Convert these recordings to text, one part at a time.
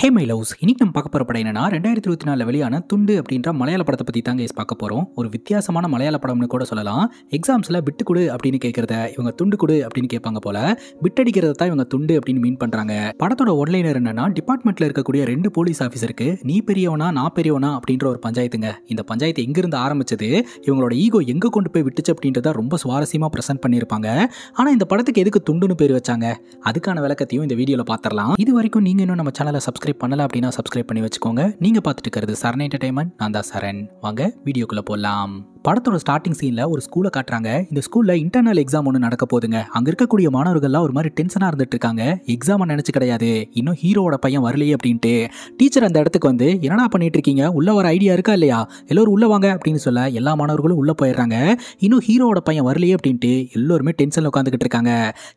Hey my loves, இன்னைக்கு நம்ம பார்க்க போகிற படம் என்னன்னா 2024 வெளியான துண்டு அப்படின்ற மலையாள படத்தை பற்றி தாங்க பார்க்க போகிறோம். ஒரு வித்தியாசமான மலையாள படம்னு கூட சொல்லலாம். எக்ஸாம்ஸில் பிட்டு கொடு அப்படின்னு கேட்குறத இவங்க துண்டு கொடு அப்படின்னு கேட்பாங்க போல. பிட் அடிக்கிறத தான் இவங்க துண்டு அப்படின்னு மீன் பண்ணுறாங்க. படத்தோட ஒன்லைனர் என்னன்னா, டிபார்ட்மெண்ட்டில் இருக்கக்கூடிய 2 போலீஸ் ஆஃபீஸருக்கு நீ பெரியவனா நான் பெரியவனா அப்படின்ற ஒரு பஞ்சாயத்துங்க. இந்த பஞ்சாயத்து எங்கிருந்து ஆரம்பிச்சது, இவங்களோட ஈகோ எங்கே கொண்டு போய் விட்டுச்சு அப்படின்றத ரொம்ப சுவாரஸ்யமாக ப்ரெசென்ட் பண்ணியிருப்பாங்க. ஆனால் இந்த படத்துக்கு எதுக்கு துண்டுன்னு பேர் வச்சாங்க, அதுக்கான விளக்கத்தையும் இந்த வீடியோவில் பார்த்துடலாம். இது வரைக்கும் நீங்கள் இன்னும் நம்ம சேனலை சப்ஸ்கிரைப் பண்ணல அப்படின்னா சப்ஸ்கிரைப் பண்ணி வச்சுக்கோங்க. நீங்க பார்த்துட்டு இருக்கிறது சரண் என்டர்டைன்மெண்ட். நான் தான் சரண். வாங்க வீடியோக்குள்ள போலாம். படத்தோட ஸ்டார்டிங் சீன்ல ஒரு ஸ்கூலை காட்டுறாங்க. இந்த ஸ்கூல்ல இன்டர்னல் எக்ஸாம் ஒன்று நடக்க போகுதுங்க. அங்க இருக்கக்கூடிய மாணவர்கள்லாம் ஒரு மாதிரி டென்ஷனா இருந்துட்டு இருக்காங்க. எக்ஸாம் நினைச்சு கிடையாது, இன்னும் ஹீரோவோட பையன் வரலையே அப்படின்ட்டு. டீச்சர் அந்த இடத்துக்கு வந்து என்னடா பண்ணிட்டு இருக்கீங்க, உள்ள வர ஐடியா இருக்கா இல்லையா, எல்லோரும் உள்ள வாங்க அப்படின்னு சொல்ல எல்லா மாணவர்களும் உள்ள போயிடுறாங்க. இன்னும் ஹீரோவோட பையன் வரலையே அப்படின்ட்டு எல்லோருமே டென்ஷன்ல உட்காந்துக்கிட்டு இருக்காங்க.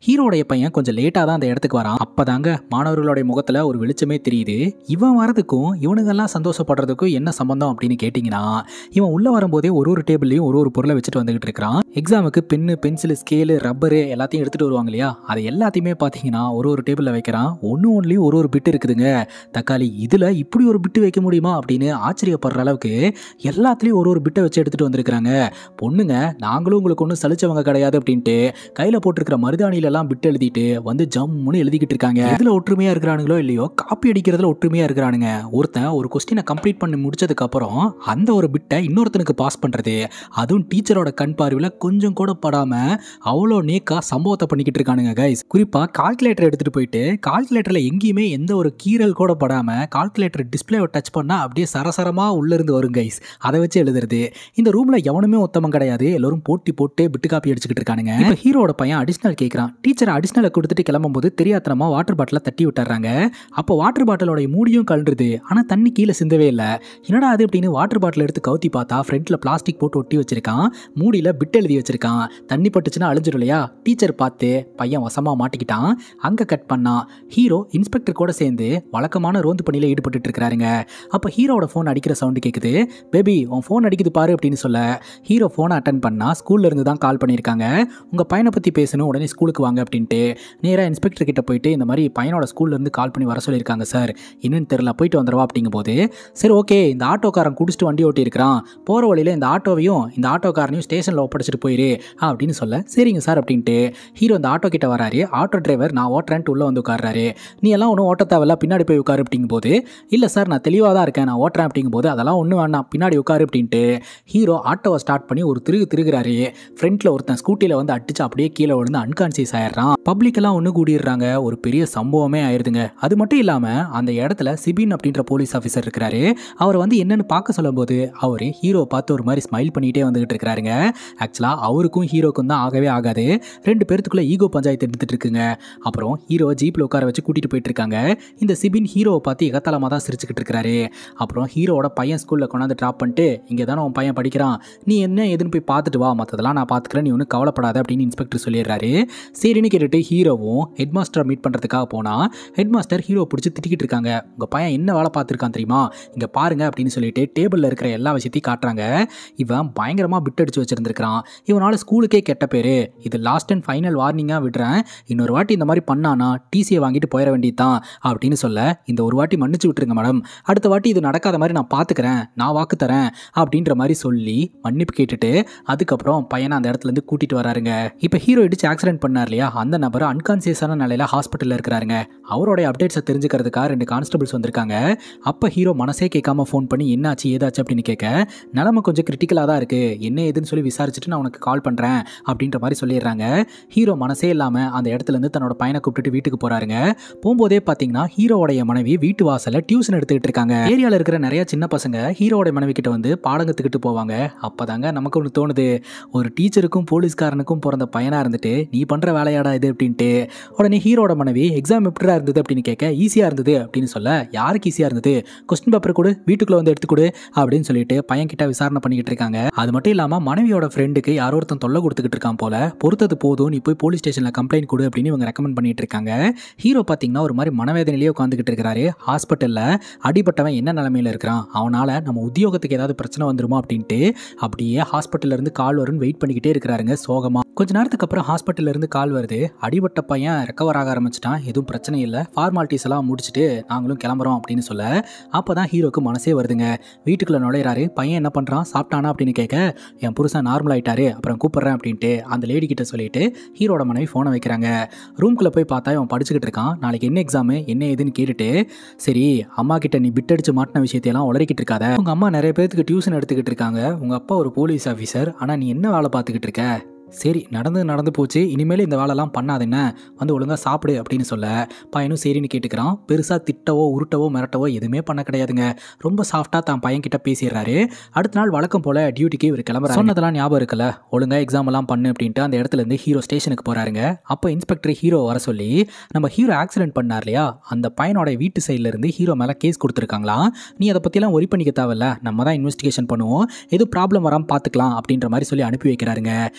ஹீரோடைய பையன் கொஞ்சம் லேட்டா தான் அந்த இடத்துக்கு வரான். அப்பதாங்க மாணவர்களுடைய முகத்துல ஒரு வெளிச்சமே தெரியுது. இவன் வரதுக்கும் இவனுங்கெல்லாம் சந்தோஷப்படுறதுக்கும் என்ன சம்பந்தம் அப்படின்னு கேட்டீங்கன்னா, இவன் உள்ள வரும்போதே ஒரு டேபிள்லையும் ஒரு பொருளை வச்சுட்டு வந்துகிட்டு இருக்கிறான். எக்ஸாமுக்கு பென்னு, பென்சில், ஸ்கேலு, ரப்பரு எல்லாத்தையும் எடுத்துட்டு வருவாங்க இல்லையா, அதை எல்லாத்தையுமே பார்த்தீங்கன்னா ஒரு டேபிளில் வைக்கிறான். ஒன்றுலேயும் ஒரு பிட்டு இருக்குதுங்க. தக்காளி, இதில் இப்படி ஒரு பிட்டு வைக்க முடியுமா அப்படின்னு ஆச்சரியப்படுற அளவுக்கு எல்லாத்துலேயும் ஒரு பிட்டை வச்சு எடுத்துட்டு வந்திருக்கிறாங்க. பொண்ணுங்க, நாங்களும் உங்களுக்கு ஒன்றும் சலிச்சவங்க கிடையாது அப்படின்ட்டு கையில் போட்டிருக்கிற மருதாணியிலெல்லாம் பிட்டு எழுதிட்டு வந்து ஜம்முன்னு எழுதிக்கிட்டு இருக்காங்க. இதில் ஒற்றுமையாக இருக்கிறானுங்களோ இல்லையோ, காப்பி அடிக்கிறதுல ஒற்றுமையாக இருக்கிறானுங்க. ஒருத்தன் ஒரு கொஸ்டினை கம்ப்ளீட் பண்ணி முடிச்சதுக்கு அப்புறம் அந்த ஒரு பிட்டை இன்னொருத்தனுக்கு பாஸ் பண்ணுறது, அதுவும் டீச்சரோட கண் பார்வையில் கொஞ்சம் கூட படாம அவ்வளோ நேக்கா சம்பவத்தை பண்ணிக்கிட்டு இருக்கானுங்க கைஸ். குறிப்பா கால்குலேட்டர் எடுத்துட்டு போயிட்டு கால்குலேட்டர்ல எங்கேயுமே எந்த ஒரு கீறல் கூட படாம கால்குலேட்டர் டிஸ்பிளேவை டச் பண்ணா அப்படியே சரசரமா உள்ள இருந்து வரும் கைஸ். அதை வச்சு எழுதுறது. இந்த ரூம்ல எவனுமே உத்தமம் கிடையாது. எல்லாரும் போட்டி போட்டு பிட்டு காப்பி அடிச்சுக்கிட்டு இருக்கானுங்க. இப்போ ஹீரோட பையன் அடிஷனல் கேட்கறான். டீச்சர் அடிஷனலை கொடுத்துட்டு கிளம்பும் போது தெரியாதனமா வாட்டர் பாட்டில தட்டி விட்டுறாங்க. அப்போ வாட்டர் பாட்டிலோட மூடியும் கலண்டுருது. ஆனா தண்ணி கீழே சிந்தவே இல்லை. என்னடா அது அப்படின்னு வாட்டர் பாட்டில் எடுத்து கவுத்தி பார்த்தா ஃப்ரண்ட்ல பிளாஸ்டிக் போட்டு ஒட்டி வச்சிருக்கான். மூடியில பிட் எழுதி வச்சிருக்கான். தண்ணி பட்டுச்சுன்னா அழிஞ்சிடும் இல்லையா. டீச்சர் பார்த்து பையன் வசமா மாட்டிக்கிட்டான். அங்க கட் பண்ணா ஹீரோ இன்ஸ்பெக்டர் கூட சேர்ந்து வழக்கமான ரோந்து பணியில ஈடுபட்டு இருக்காருங்க. அப்ப ஹீரோட போன் அடிக்கிற சவுண்ட் கேக்குது. பேபி, உன் போன் அடிக்குது பாரு அப்படின்னு சொல்ல ஹீரோ போனை அட்டன் பண்ணா ஸ்கூல்ல இருந்து தான் கால் பண்ணியிருக்காங்க. உங்க பையனை பத்தி பேசணும், உடனே ஸ்கூலுக்கு வாங்க அப்படின்ட்டு நேரா இன்ஸ்பெக்டர் கிட்ட போயிட்டு இந்த மாதிரி பையனோட ஸ்கூல்ல இருந்து கால் பண்ணி வர சொல்லியிருக்காங்க சார், என்னன்னு தெரியல, போயிட்டு வந்துடுவா அப்படிங்கும் போது, சரி ஓகே, இந்த ஆட்டோக்காரன் குடிச்சிட்டு வண்டி ஓட்டி இருக்கிறான், போற வழியில இந்த ஆட்டோவையும் இந்த ஆட்டோக்காரனையும் ஸ்டேஷன்ல ஒப்படைச்சிட்டு போயிரு அப்படின்னு சொல்ல, சரிங்க சார் அப்படின்ட்டு ஹீரோ இந்த ஆட்டோ கிட்ட வராரு. ஆட்டோ டிரைவர் நான் ஓட்டுறேன்ட்டு உள்ள வந்து உட்கார்றாரு. நீ எல்லாம் ஒன்றும் ஓட்ட தேவையில்ல, பின்னாடி போய் உட்காரு அப்படிங்கும் போது, இல்லை சார் நான் தெளிவாக தான் இருக்கேன், நான் ஓட்டுறேன் அப்படிங்கும் போது, அதெல்லாம் ஒன்றும் வேண்டாம், பின்னாடி உட்காரு அப்படின்ட்டு ஹீரோ ஆட்டோவை ஸ்டார்ட் பண்ணி ஒரு திருகுறாரு. ஃப்ரண்ட்ல ஒருத்தன் ஸ்கூட்டியில் வந்து அடிச்சு அப்படியே கீழே விழுந்து அன்கான்சியஸ் ஆயிடுறான். பப்ளிக் எல்லாம் ஒன்று கூடிடுறாங்க. ஒரு பெரிய சம்பவமே ஆயிடுதுங்க. அது மட்டும் இல்லாமல் அந்த இடத்துல சிபின் அப்படின்ற போலீஸ் ஆஃபீஸர் இருக்கிறாரு. அவர் வந்து என்னன்னு பார்க்க சொல்லும் போது அவர் ஹீரோ பார்த்து ஒரு மாதிரி ஸ்மைல் பண்ணிட்டே வந்துகிட்டு இருக்கிறாருங்க. ஆக்சுவலா அவருக்கும் ஹீரோக்கும் தான் ஆகவே ஆகாது. 2 பேருக்குள்ள ஈகோ பஞ்சாயத்து எடுத்துட்டு இருக்குங்க. அப்புறம் ஹீரோ ஜீப்ல உட்கார வச்சு கூட்டிட்டு போயிட்டு இருக்காங்க. இந்த சிபின் ஹீரோவை பார்த்து எகத்தலமா தான் சிரிச்சுக்கிட்டு இருக்காரு. அப்புறம் ஹீரோவோட பையன் ஸ்கூல்ல கொண்டாந்து டிராப் பண்ணிட்டு, இங்கே தானே உன் பையன் படிக்கிறான், நீ என்ன எதுன்னு போய் பார்த்துட்டு வா, மற்றதெல்லாம் நான் பார்த்துக்கிறேன், நீ ஒன்றும் கவலைப்படாத அப்படின்னு இன்ஸ்பெக்டர் சொல்லிடுறாரு. சரின்னு கேட்டுட்டு ஹீரோவும் ஹெட் மாஸ்டரை மீட் பண்றதுக்காக போனா ஹெட் மாஸ்டர் ஹீரோ பிடிச்சி திட்டிக்கிட்டு இருக்காங்க. உங்க பையன் என்ன வேலை பார்த்துருக்கான் தெரியுமா, இங்க பாருங்க அப்படின்னு சொல்லிட்டு டேபிள்ல இருக்கிற எல்லா விஷயத்தையும் காட்டுறாங்க. இவன் பயங்கரமா பிட் அடிச்சு வச்சிருந்திருக்கான். இவனால ஸ்கூலுக்கே கெட்ட பேரு. இது லாஸ்ட் அண்ட் ஃபைனல் வார்னிங்கா விடுறேன், இன்னொரு வாட்டி இந்த மாதிரி பண்ணானா டிசியை வாங்கிட்டு போயிட வேண்டியதுதான் அப்படின்னு சொல்ல, இந்த ஒரு வாட்டி மன்னிச்சு விட்டுருங்க மேடம், அடுத்த வாட்டி இது நடக்காத மாதிரி நான் பார்த்துக்கிறேன், நான் வாக்கு தரேன் அப்படின்ற மாதிரி சொல்லி மன்னிப்பு கேட்டுட்டு அதுக்கப்புறம் பையனை அந்த இடத்துல இருந்து கூட்டிட்டு வராருங்க. இப்போ ஹீரோ இடிச்சு ஆக்சிடென்ட் பண்ணார் இல்லையா, அந்த நபர் அன்கான்சியஸான நிலையில ஹாஸ்பிட்டல்ல இருக்கிறாருங்க. அவருடைய அப்டேட்ஸை தெரிஞ்சுக்கிறதுக்காக 2 கான்ஸ்டபிள்ஸ் வந்திருக்காங்க. அப்ப ஹீரோ மனசே கேட்காம ஃபோன் பண்ணி என்னாச்சு ஏதாச்சு அப்படின்னு கேட்க, நிலைமை கொஞ்சம் கிரிட்டிக்கலாக தான் இருக்கு, என்ன ஏதுன்னு சொல்லி விசாரிச்சுட்டு நான் உனக்கு கால் பண்றேன் அப்படின்ற மாதிரி சொல்லிடுறாங்க. ஹீரோ மனசே இல்லாம அந்த இடத்துல இருந்து தன்னோட பையனை கூப்பிட்டு வீட்டுக்கு போறாருங்க. போகும்போதே பாத்தீங்கன்னா ஹீரோடைய மனைவி வீட்டு வாசல்ல டியூஷன் எடுத்துக்கிட்டு இருக்காங்க. ஏரியால இருக்கிற நிறைய சின்ன பசங்க ஹீரோட மனைவி கிட்ட வந்து பாடம் கத்துக்கிட்டு போவாங்க. அப்பதாங்க நமக்கு ஒன்று தோணுது, ஒரு டீச்சருக்கும் போலீஸ்காரனுக்கும் பிறந்த பையனா இருந்துட்டு நீ பண்ற வேலையாடா இது அப்படின்ட்டு. உடனே ஹீரோட மனைவி எக்ஸாம் எப்படிடா இருந்தது அப்படின்னு கேட்க, ஈஸியா இருந்தது அப்படின்னு சொல்ல, யாருக்கு ஈஸியா இருந்தது, கொஸ்டின் பேப்பர் கொடு, வீட்டுக்குள்ள வந்து எடுத்து கொடு அப்படின்னு சொல்லிட்டு பையன் கிட்ட விசாரணை பண்ணிக்கிட்டு இருக்காங்க. அது மட்டும் இல்லாம மனைவியோட ஃப்ரெண்டுக்கு யாரோ ஒருத்தன் தொல்லை கொடுத்துக்கிட்டு இருக்கான் போல, பொறுத்தது போதும், நீ போய் போலீஸ் ஸ்டேஷன்ல கம்ப்ளைண்ட் கொடு அப்படின்னு இவங்க ரெக்கமெண்ட் பண்ணிட்டு இருக்காங்க. ஹீரோ பாத்தீங்கன்னா ஒரு மாதிரி மனவேதனையிலேயே உட்காந்துக்கிட்டு இருக்காரு. ஹாஸ்பிட்டல்ல அடிபட்டவன் என்ன நிலைமையில இருக்கிறான், அவனால நம்ம உத்தியோகத்துக்கு ஏதாவது பிரச்சனை வந்துருமா அப்படின்ட்டு அப்படியே ஹாஸ்பிட்டல்ல இருந்து கால் வரும்னு வெயிட் பண்ணிக்கிட்டே இருக்கிறாருங்க சோகமா. கொஞ்ச நேரத்துக்கு அப்புறம் ஹாஸ்பிட்டல்ல இருந்து கால் வருது. அடிபட்ட பையன் ரெக்கவர் ஆக ஆரம்பிச்சிட்டான், எதுவும் பிரச்சனை இல்லை, ஃபார்மாலிட்டிஸ் எல்லாம் முடிச்சுட்டு நாங்களும் கிளம்புறோம் அப்படின்னு சொல்ல அப்பதான் ஹீரோக்கு மனசே வருதுங்க. வீட்டுக்குள்ள நுழையிறாரு. பையன் என்ன பண்றான், சாப்பிட்டானா அப்படின்னு கேட்க என் புருஷன் நார்மல் ஆயிட்டாரு, அப்புறம் கூப்பிடுறேன் அப்படின்ட்டு அந்த லேடி கிட்ட சொல்லிட்டு ஹீரோட மனைவி போனை வைக்கிறாங்க. ரூம்குள்ள போய் பார்த்தா அவன் படிச்சுக்கிட்டு இருக்கான். நாளைக்கு என்ன எக்ஸாமு என்ன ஏதுன்னு கேட்டுட்டு, சரி அம்மா கிட்ட நீ பிட் அடிச்சு மாட்டின விஷயத்தையெல்லாம் உளறிக்கிட்டு இருக்காத, உங்க அம்மா நிறைய பேருக்கு டியூஷன் எடுத்துக்கிட்டு இருக்காங்க, உங்க அப்பா ஒரு போலீஸ் ஆஃபீஸர், ஆனா நீ என்ன வேலை பார்த்துக்கிட்டு இருக்க, சரி நடந்து போச்சு, இனிமேல் இந்த வேலைலாம் பண்ணாது, என்ன வந்து ஒழுங்காக சாப்பிடு அப்படின்னு சொல்ல பையனும் சரின்னு கேட்டுக்கிறான். பெருசாக திட்டவோ உருட்டவோ மிரட்டவோ எதுவுமே பண்ண கிடையாதுங்க. ரொம்ப சாஃப்டாக தான் பையன் கிட்ட பேசிடுறாரு. அடுத்த நாள் வழக்கம் போல் டியூட்டிக்கு இவர் கிளம்புறாரு. சொன்னதெல்லாம் ஞாபகம் இருக்குல்ல, ஒழுங்காக எக்ஸாம் எல்லாம் பண்ணு அப்படின்ட்டு அந்த இடத்துல இருந்து ஹீரோ ஸ்டேஷனுக்கு போகிறாருங்க. அப்போ இன்ஸ்பெக்டர் ஹீரோ வர சொல்லி, நம்ம ஹீரோ ஆக்சிடென்ட் பண்ணார் இல்லையா, அந்த பையனோட வீட்டு சைடில் இருந்து ஹீரோ மேலே கேஸ் கொடுத்துருக்காங்களா, நீ அதை பற்றிலாம் ஒரி பண்ணிக்க தேவையில்ல, நம்ம தான் இன்வெஸ்டிகேஷன் பண்ணுவோம், எதுவும் ப்ராப்ளம் வராமல் பார்த்துக்கலாம் அப்படின்ற மாதிரி சொல்லி அனுப்பி வைக்கிறாருங்க.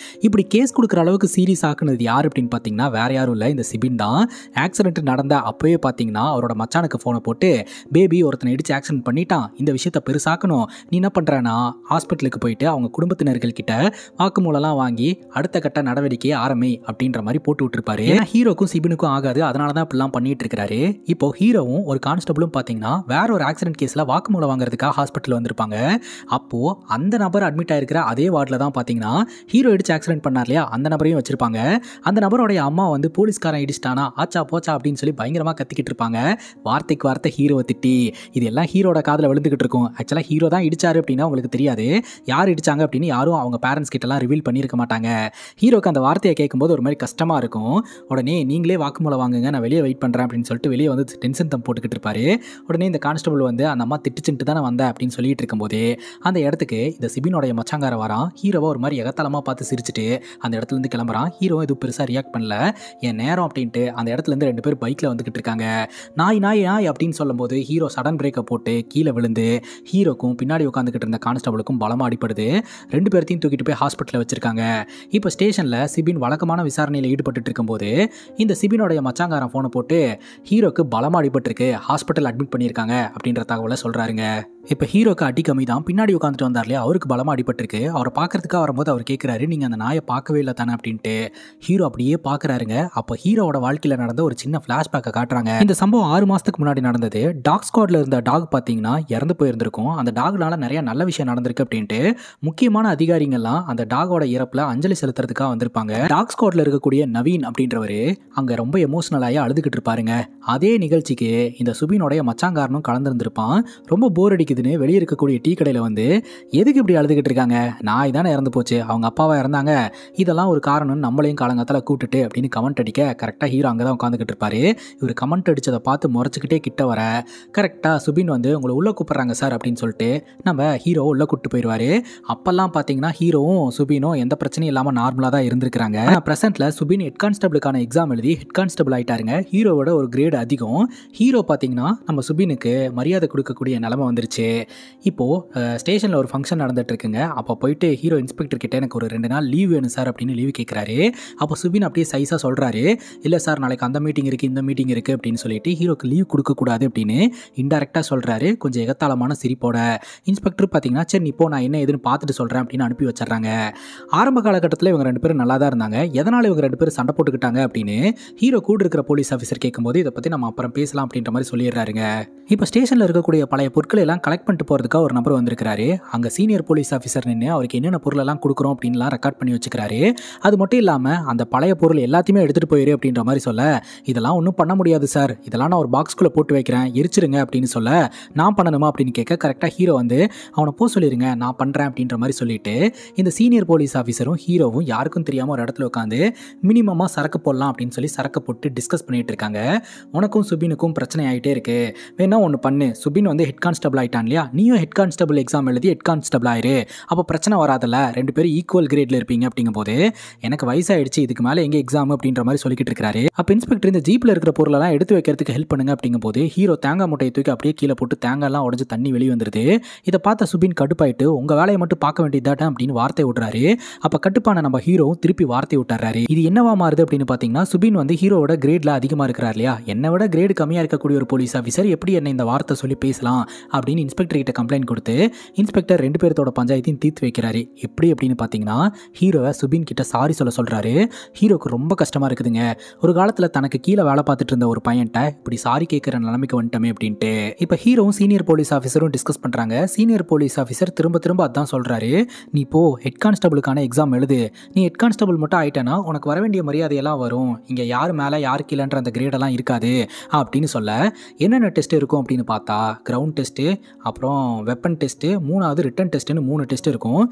இப்படி கேஸ் கொடுக்குற அளவுக்கு சீரியஸ் ஆக்குனது யார் அப்படின்னு பார்த்தீங்கன்னா வேற யாரும் இல்லை, இந்த சிபின் தான். ஆக்சிடென்ட் நடந்த அப்பவே பார்த்தீங்கன்னா அவரோட மச்சானுக்கு ஃபோனை போட்டு, பேபி ஒருத்தனை இடிச்சு ஆக்சிடென்ட் பண்ணிட்டான், இந்த விஷயத்தை பெருசாக்கணும், நீ என்ன பண்ணுறனா ஹாஸ்பிட்டலுக்கு போயிட்டு அவங்க குடும்பத்தினர்கள் கிட்ட வாக்குமூலம்லாம் வாங்கி அடுத்த கட்ட நடவடிக்கையை ஆரம்பி அப்படின்ற மாதிரி போட்டு விட்டுருப்பாரு. ஏன்னா ஹீரோக்கும் சிபினுக்கும் ஆகாது, அதனால தான் இப்படிலாம் பண்ணிட்டு இருக்கிறாரு. இப்போ ஹீரோவும் ஒரு கான்ஸ்டபிளும் பார்த்தீங்கன்னா வேற ஒரு ஆக்சிடென்ட் கேஸில் வாக்குமூலம் வாங்குறதுக்காக ஹாஸ்பிட்டல் வந்திருப்பாங்க. அப்போ அந்த நபர் அட்மிட் ஆயிருக்கிற அதே வார்டில் தான் பார்த்தீங்கன்னா ஹீரோ இடிச்சு ஆக்சிடென்ட் பண்ணார் இல்லையா, அந்த நபரையும் வச்சிருப்பாங்க. அந்த நபருடைய அம்மா வந்து போலீஸ்காரன் இடிச்சிட்டானா ஆச்சா போச்சா அப்படின்னு சொல்லி பயங்கரமா கத்திக்கிட்டு இருப்பாங்க. வார்த்தைக்கு வார்த்தை ஹீரோவை திட்டி இது எல்லாம் ஹீரோட காதில் விழுந்துகிட்டு இருக்கும். ஆக்சுவலா ஹீரோ தான் இடிச்சாரு அப்படின்னா உங்களுக்கு தெரியாது, யார் இடிச்சாங்க அப்படின்னு யாரும் அவங்க பேரண்ட்ஸ் கிட்ட எல்லாம் ரிவீல் பண்ணியிருக்க மாட்டாங்க. ஹீரோக்கு அந்த வார்த்தையை கேட்கும்போது ஒரு மாதிரி கஷ்டமா இருக்கும். உடனே நீங்களே வாக்குமூலம் வாங்குங்க, நான் வெளியே வெயிட் பண்றேன் அப்படின்னு சொல்லிட்டு வெளியே வந்து டென்ஷன் தம் போட்டுக்கிட்டு இருப்பாரு. உடனே இந்த கான்ஸ்டபிள் வந்து அந்த அம்மா திட்டுச்சுட்டு தானே வந்த அப்படின்னு சொல்லிட்டு இருக்கும்போது அந்த இடத்துக்கு இந்த சிபினோடைய மச்சாங்கார வரான். ஹீரோவை ஒரு மாதிரி எகத்தலமா பார்த்து சிரிச்சுட்டு அந்த இடத்துல இருந்து கிளம்புறான். ஹீரோ எதுவும் பெருசாக ரியாக்ட் பண்ணல, என் நேரம் அப்படின்ட்டு அந்த இடத்துல இருந்து 2 பேர் பைக்கில் வந்துகிட்டு இருக்காங்க. நாய் நாய் நாய் அப்படின்னு சொல்லும்போது ஹீரோ சடன் பிரேக்கை போட்டு கீழே விழுந்து ஹீரோக்கும் பின்னாடி உட்காந்துக்கிட்டு இருந்த கான்ஸ்டபிளுக்கும் பலமாக அடிப்படுது. 2 பேர்த்தையும் தூக்கிட்டு போய் ஹாஸ்பிட்டலில் வச்சிருக்காங்க. இப்போ ஸ்டேஷனில் சிபின் வழக்கமான விசாரணையில் ஈடுபட்டு இருக்கும்போது இந்த சிபினோடைய மச்சாங்காரன் ஃபோனை போட்டு ஹீரோக்கு பலமாக அடிபட்டிருக்கு, ஹாஸ்பிட்டல் அட்மிட் பண்ணியிருக்காங்க அப்படின்ற தகவலை சொல்கிறாருங்க. இப்போ ஹீரோக்கு அடி கம்மி தான், பின்னாடி உட்காந்துட்டு வந்தார் இல்லையா, அவருக்கு பலமாக அடிபட்டிருக்கு. அவரை பார்க்கறதுக்காக வரும்போது அவர் கேட்குறாரு, நீங்கள் அந்த நாயை பார்க்கவே இல்லை தானே அப்படின்ட்டு. ஹீரோ அப்படியே பார்க்குறாருங்க. அப்போ ஹீரோவோட வாழ்க்கையில் நடந்த ஒரு சின்ன ஃப்ளாஷ்பேக்கை காட்டுறாங்க. இந்த சம்பவம் 6 மாதத்துக்கு முன்னாடி நடந்தது. டாக் ஸ்குவாட்ல இருந்த டாக் பார்த்தீங்கன்னா இறந்து போயிருந்திருக்கும். அந்த டாக்னால நிறைய நல்ல விஷயம் நடந்திருக்கு அப்படின்ட்டு முக்கியமான அதிகாரிகள்லாம் அந்த டாகோட இறப்பில் அஞ்சலி செலுத்துறதுக்காக வந்திருப்பாங்க. டாக் ஸ்குவாட்ல இருக்கக்கூடிய நவீன் அப்படின்றவர் அங்கே ரொம்ப எமோஷனலாகி அழுதுகிட்டு இருப்பாருங்க. அதே நிகழ்ச்சிக்கு இந்த சுபினோடைய மச்சாங்காரனும் கலந்துருந்துருப்பான். ரொம்ப போர் அடிக்குதுன்னு வெளியே இருக்கக்கூடிய டீ கடையில் வந்து, எதுக்கு இப்படி அழுதுகிட்டு இருக்காங்க, நாய் தானே இறந்து போச்சு, அவங்க அப்பாவா இறந்தாங்க, இதெல்லாம் ஒரு காரணம், நம்மளையும் காலங்காத்தால கூப்பிட்டுட்டு அப்படின்னு கமெண்ட் அடிக்க கரெக்டாக ஹீரோ அங்கே தான் உட்காந்துக்கிட்டு இருப்பாரு. இவர் கமெண்ட் அடிச்சதை பார்த்து முறைச்சிக்கிட்டே கிட்ட வர கரெக்டாக சுபின் வந்து உங்களை உள்ளே கூப்பிட்றாங்க சார் அப்படின்னு சொல்லிட்டு நம்ம ஹீரோ உள்ளே கூப்பிட்டு போயிடுவாரு. அப்பெல்லாம் பார்த்தீங்கன்னா ஹீரோவும் சுபினும் எந்த பிரச்சனையும் இல்லாமல் நார்மலாக தான் இருந்திருக்கிறாங்க. ஆனால் ப்ரெசென்ட்ல சுபின் ஹெட் கான்ஸ்டபிளுக்கான எக்ஸாம் எழுதி ஹெட் கான்ஸ்டபிள் ஆயிட்டாருங்க. ஹீரோவோட ஒரு கிரேட் அதிகம். ஹீரோ பார்த்தீங்கன்னா நம்ம சுபினுக்கு மரியாதை கொடுக்கக்கூடிய நிலைமை வந்துருச்சு. இப்போ ஸ்டேஷனில் ஒரு ஃபங்க்ஷன் நடந்துட்டு இருக்குங்க. அப்போ போயிட்டு ஹீரோ இன்ஸ்பெக்டர் கிட்ட எனக்கு ஒரு 2 நாள் லீவ் வேணும் சார் அப்படின்னு லீவ் கேட்குறாரு. அப்போ சுபின் அப்படியே சைஸாக சொல்கிறாரு, இல்லை சார் நாளைக்கு அந்த மீட்டிங் இருக்குது இந்த மீட்டிங் இருக்குது அப்படின்னு சொல்லிட்டு ஹீரோக்கு லீவ் கொடுக்கக்கூடாது அப்படின்னு இன்டெரக்டாக சொல்கிறாரு. கொஞ்சம் எகத்தாளமான சிரிப்போட. இன்ஸ்பெக்டர் பார்த்தீங்கன்னா சரி இப்போ நான் என்ன ஏதுன்னு பார்த்துட்டு சொல்கிறேன் அப்படின்னு அனுப்பி வச்சிடறாங்க. ஆரம்ப காலகட்டத்தில் இவங்க 2 பேரும் நல்லா தான் இருந்தாங்க. எதனால் இவங்க 2 பேரும் சண்டை போட்டுக்கிட்டாங்க அப்படின்னு ஹீரோ கூட இருக்கிற போலீஸ் ஆஃபீஸர் கேட்கும்போது இதை பற்றி நம்ம அப்புறம் பேசலாம் அப்படின்ற மாதிரி சொல்லிடுறாருங்க. இப்போ ஸ்டேஷனில் இருக்கக்கூடிய பழைய பொருட்களை எல்லாம் கலெக்ட் பண்ணிட்டு போகிறதுக்காக ஒரு நபர் வந்திருக்கிறாரு. அங்கே சீனியர் போலீஸ் ஆஃபீஸர் நின்று அவருக்கு என்னென்ன பொருளெல்லாம் கொடுக்குறோம் அப்படின்லாம் ரெக்கார்ட் பண்ணி வச்சுக்கிறாரு. அது மட்டும் இல்லாமல் அந்த பழைய பொருள் எல்லாத்தையுமே எடுத்துகிட்டு போயிரு அப்படின்ற மாதிரி சொல்ல, இதெல்லாம் ஒன்றும் பண்ண முடியாது சார், இதெல்லாம் நான் ஒரு பாக்ஸ்குள்ளே போட்டு வைக்கிறேன், எரிச்சிருங்க அப்படின்னு சொல்ல, நான் பண்ணணுமா அப்படின்னு கேட்க கரெக்டாக ஹீரோ வந்து அவனை போக சொல்லிடுங்க நான் பண்ணுறேன் அப்படின்ற மாதிரி சொல்லிட்டு இந்த சீனியர் போலீஸ் ஆஃபீஸரும் ஹீரோவும் யாருக்கும் தெரியாமல் ஒரு இடத்துல உட்காந்து மினிமமாக சரக்கு போடலாம் அப்படின்னு சொல்லி சரக்கு போட்டு டிஸ்கஸ் பண்ணிட்டு இருக்காங்க. உனக்கும் சுபினுக்கும் பிரச்சனை ஆகிட்டே இருக்கு, வேணா ஒன்று பண்ணு, சுபின் வந்து ஹெட் கான்ஸ்டபிள் ஆகிட்டான் இல்லையா, நீயும் ஹெட் கான்ஸ்டபிள் எக்ஸாம் எழுதி ஹெட் கான்ஸ்டபிள் ஆயிரு, அப்போ பிரச்சனை வராதில்ல, 2 பேரும் ஈக்குவல் கிரேட்ல இருப்பீங்க அப்படிங்கும் போது எனக்கு வயசாயிடுச்சு, இதுக்கு மேலே எங்கே எக்ஸாம் அப்படின்ற மாதிரி சொல்லிக்கிட்டு இருக்காரு. அப்போ இன்ஸ்பெக்டர் இந்த ஜீப்பில் இருக்கிற பொருளெல்லாம் எடுத்து வைக்கிறதுக்கு ஹெல்ப் பண்ணுங்க அப்படிங்கும் போது ஹீரோ தேங்காய் மூட்டையை தூக்கி அப்படியே கீழே போட்டு தேங்காய்லாம் உடஞ்சு தண்ணி வெளியே வந்துருது. இதை பார்த்த சுபின் கடுப்பாயிட்டு உங்கள் வேலையை மட்டும் பார்க்க வேண்டியதாட்டா அப்படின்னு வார்த்தை விட்றாரு. அப்போ கட்டுப்பான நம்ம ஹீரோவும் திருப்பி வார்த்தை விட்டுறாரு. இது என்னவா மாறுது அப்படின்னு பார்த்தீங்கன்னா சுபின் வந்து ஹீரோவோட கிரேட்ல அதிகமாக இருக்கிறார் இல்லையா, என்னை விட கிரேடு கம்மியாக இருக்கக்கூடிய ஒரு போலீஸ் ஆஃபீஸர் எப்படி என்ன என்ன இந்த வார்த்தை சொல்லி பேசலாம் அப்படின்னு இன்ஸ்பெக்டர் கிட்ட கம்ப்ளைண்ட் கொடுத்து இன்ஸ்பெக்டர் 2 பேர்த்தோட பஞ்சாயத்தையும் தீர்த்து வைக்கிறாரு. எப்படி அப்படின்னு பார்த்தீங்கன்னா, ஹீரோவை சுபின் கிட்ட சாரி சொல்கிறாரு. ஹீரோக்கு ரொம்ப கஷ்டமாக இருக்குதுங்க. ஒரு காலத்தில் தனக்கு கீழே வேலை பார்த்துட்டு இருந்த ஒரு பையன்ட்ட இப்படி சாரி கேட்குற நிலைமைக்கு வந்துட்டோமே அப்படின்ட்டு. இப்போ ஹீரோவும் சீனியர் போலீஸ் ஆஃபீஸரும் டிஸ்கஸ் பண்ணுறாங்க. சீனியர் போலீஸ் ஆஃபீஸர் திரும்ப அதான் சொல்கிறாரு, நீ போ ஹெட் கான்ஸ்டபிளுக்கான எக்ஸாம் எழுது. நீ ஹெட் கான்ஸ்டபிள் மட்டும் ஆயிட்டேன்னா உனக்கு வர வேண்டிய மரியாதையெல்லாம் வரும். இங்கே யார் மேலே யார் கீழேன்ற அந்த கிரேடெல்லாம் இருக்காது அப்படின்னு சொல்ல, என்னென்ன டெஸ்ட் இருக்கும் அப்படின்னு பார்த்தா கிரவுண்ட் டெஸ்ட்டு, அப்புறம் வெப்பன் டெஸ்ட்டு, 3வது ரிட்டன் டெஸ்ட்டுன்னு 3 டெஸ்ட் இருக்கும்.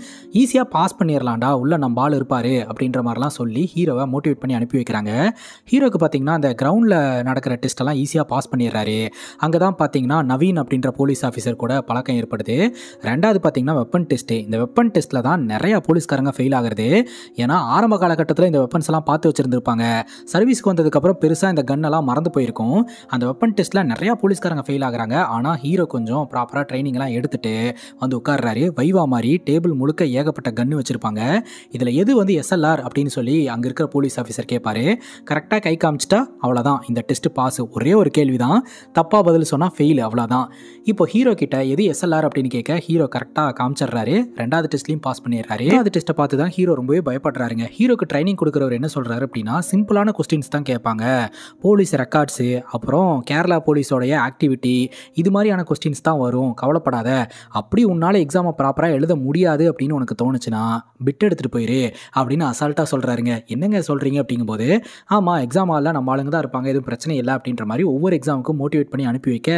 ஈஸியாக பாஸ் பண்ணிடலாம்டா, உள்ள நம்ம ஆள் இருப்பார் அப்படின்ற மாதிரிலாம் சொல்லி ஹீரோவை மோட்டிவேட் பண்ணி அனுப்பி வைக்கிறாங்க. ஹீரோக்கு பார்த்தீங்கன்னா அந்த கிரவுண்டில் நடக்கிற டெஸ்ட்டெல்லாம் ஈஸியாக பாஸ் பண்ணிடுறாரு. அங்கே தான் பார்த்தீங்கன்னா நவீன் அப்படின்ற போலீஸ் ஆஃபீஸர் கூட பழக்கம் ஏற்படுது. 2வது பார்த்தீங்கன்னா வெப்பன் டெஸ்ட்டு. இந்த வெப்பன் டெஸ்ட்டில் தான் நிறையா போலீஸ்காரங்க ஃபெயில் ஆகுறது. ஏன்னா ஆரம்ப காலகட்டத்தில் இந்த வெப்பன்ஸ் எல்லாம் பார்த்து வச்சுருந்துருப்பாங்க. சர்வீஸ்க்கு வந்ததுக்கப்புறம் பெருசாக இந்த கன்னெல்லாம் மறந்து போயிருக்கும். அந்த வெப்பன் டெஸ்ட்டில் நிறையா போலீஸ்காரங்க ஃபெயில் ஆகுறாங்க. ஆனால் ஹீரோ கொஞ்சம் ப்ராப்பராக ட்ரைனிங்லாம் எடுத்துகிட்டு வந்து உட்கார்றாரு. வைவா மாதிரி டேபிள் முழுக்க ஏகப்பட்ட கன்று வச்சுருப்பாங்க. இதில் எது வந்து SLR அப்படின்னு சொல்லி அங்கே இருக்கிற போலீஸ் ஆஃபீஸர் கேட்பாரு. கரெக்டாக கை காமிச்சிட்டா அவ்வளோதான், இந்த டெஸ்ட்டு பாஸ். ஒரே ஒரு கேள்வி தான், தப்பாக பதில் சொன்னால் ஃபெயில், அவ்வளோதான். இப்போ ஹீரோ கிட்ட எது SLR அப்படின்னு கேட்க ஹீரோ கரெக்டாக காமிச்சிடுறாரு. 2வது டெஸ்ட்லையும் பாஸ் பண்ணிடுறாரு. 3வது டெஸ்ட்டை பார்த்து தான் ஹீரோ ரொம்பவே பயப்படுறாருங்க. ஹீரோக்கு ட்ரைனிங் கொடுக்குறவர் என்ன சொல்கிறாரு அப்படின்னா, சிம்பிளான கொஸ்டின்ஸ் தான் கேட்பாங்க. போலீஸ் ரெக்கார்ட்ஸு, அப்புறம் கேரளா போலீஸோடைய ஆக்டிவிட்டி, இது மாதிரியான கொஸ்டின்ஸ் தான் வரும், கவலைப்படாத. அப்படி உன்னால் எக்ஸாமை ப்ராப்பராக எழுத முடியாது அப்படின்னு உனக்கு தோணுச்சுன்னா பிட் எடுத்துகிட்டு போயிரு அப்படின்னு அசால்ட்டாக சொல்கிறாருங்க. என்னங்க சொல்கிறீங்க அப்படிங்கும்போது, ஆமாம் எக்ஸாம் ஆளில் நம்ம ஆளுங்க தான் இருப்பாங்க, எதுவும் பிரச்சனை இல்லை அப்படின்ற மாதிரி ஒவ்வொரு எக்ஸாமுக்கும் மோட்டிவேட் பண்ணி அனுப்பி வைக்க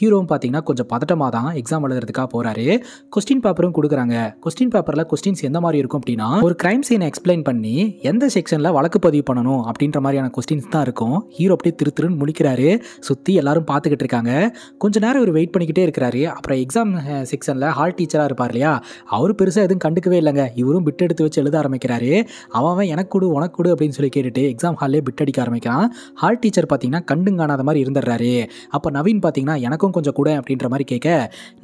ஹீரோவும் பார்த்தீங்கன்னா கொஞ்சம் பதட்டமாக தான் எக்ஸாம் எழுதுறதுக்காக போகிறாரு. கொஸ்டின் பேப்பரும் கொடுக்குறாங்க. கொஸ்டின் பேப்பரில் கொஸ்டின்ஸ் எந்த மாதிரி இருக்கும் அப்படின்னா, ஒரு கிரைம் சீனை எக்ஸ்பிளைன் பண்ணி எந்த செக்ஷனில் வழக்கு பதிவு பண்ணணும் அப்படின்ற மாதிரியான கொஸ்டின்ஸ் தான் இருக்கும். ஹீரோ அப்படியே திருன்னு முழிக்கிறாரு. சுற்றி எல்லாரும் பார்த்துக்கிட்டு இருக்காங்க. கொஞ்ச நேரம் இவர் வெயிட் பண்ணிக்கிட்டே இருக்கிறாரு. அப்புறம் எக்ஸாம் செக்ஷனில் ஹால் டீச்சராக இருப்பார் இல்லையா, அவர் பெருசாக எதுவும் கண்டுக்கவே இல்லைங்க. இவரும் பிட் எடுத்து வச்சு எழுத ஆரம்பிக்கிறாரு. அவன் எனக்கு கொடு உனக்கு கொடு அப்படின்னு சொல்லி கேட்டுட்டு எக்ஸாம் ஹால்லே பிட் அடிக்க ஆரம்பிக்கிறான். ஹால் டீச்சர் பார்த்தீங்கன்னா கண்டுங்கானாத மாதிரி இருந்துடுறாரு. அப்போ நவீன் பார்த்தீங்கன்னா எனக்கும் கொஞ்சம் கூட அப்படின்ற மாதிரி கேட்க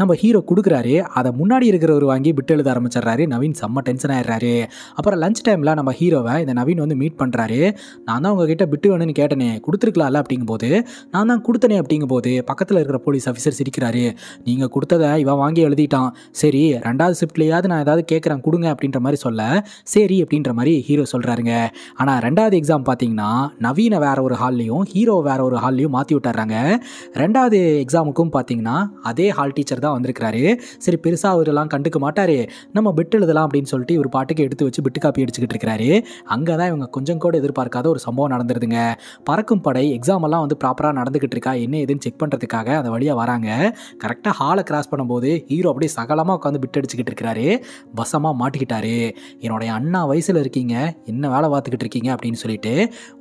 நம்ம ஹீரோ கொடுக்குறாரு. அதை முன்னாடி இருக்கிறவர் வாங்கி பிட் எழுத ஆரம்பிச்சிடுறாரு. நவீன் செம்ம டென்ஷன் ஆயிடுறாரு. அப்புறம் லஞ்ச் டைமில் நம்ம ஹீரோவை இந்த நவீன் வந்து மீட் பண்ணுறாரு. நான் தான் உங்ககிட்ட பிட்டு வேணும்னு கேட்டனே, கொடுத்துருக்கலாம்ல அப்படிங்கும்போது, நான் தான் கொடுத்தனே அப்படிங்கும்போது பக்கத்தில் இருக்கிற போலீஸ் ஆஃபீஸர் சிரிக்கிறாரு. நீங்கள் கொடுத்ததை இவன் வாங்கி எழுதிட்டான், சரி 2வது ஷிஃப்ட்லையாவது நான் ஏதாவது கேட்குறேன் கொடுங்க அப்படின்ற மாதிரி சொல்ல, சரி அப்படின்ற மாதிரி ஹீரோ சொல்கிறாருங்க. ஆனால் 2வது எக்ஸாம் பார்த்தீங்கன்னா நவீனை வேற ஒரு ஹால்லையும் ஹீரோ வேற ஒரு ஹால்லையும் மாற்றி விட்டுறாங்க. 2வது எக்ஸாமுக்கும் பார்த்தீங்கன்னா அதே ஹால் டீச்சர் தான் வந்திருக்கிறாரு. சரி பெருசாக அவரெல்லாம் கண்டுக்க மாட்டார், நம்ம பிட் எழுதலாம் அப்படின்னு சொல்லிட்டு இவர் பாட்டுக்கு எடுத்து வச்சு பிட்டு காப்பி அடிச்சுக்கிட்டு இருக்கிறாரு. அங்கே தான் இவங்க கொஞ்சம் கூட எதிர்பார்க்காத ஒரு சம்பவம் நடந்துருதுங்க. பறக்கும் படை எக்ஸாம் எல்லாம் வந்து ப்ராப்பராக நடந்துக்கிட்டு இருக்கா என்ன ஏதுன்னு செக் பண்ணுறதுக்காக அந்த வழியாக வராங்க. கரெக்டாக ஹாலை கிராஸ் பண்ணும்போது ஹீரோ அப்படியே சகலமாக உட்காந்து பிட் அடிச்சுக்கிட்டு இருக்கிறாரு. வசமாக மாட்டிக்கிட்டாரு. என்னுடைய அண்ணா வயசில் இருக்கீங்க, என்ன வேலை பார்த்துக்கிட்டு இருக்கீங்க அப்படின்னு சொல்லிட்டு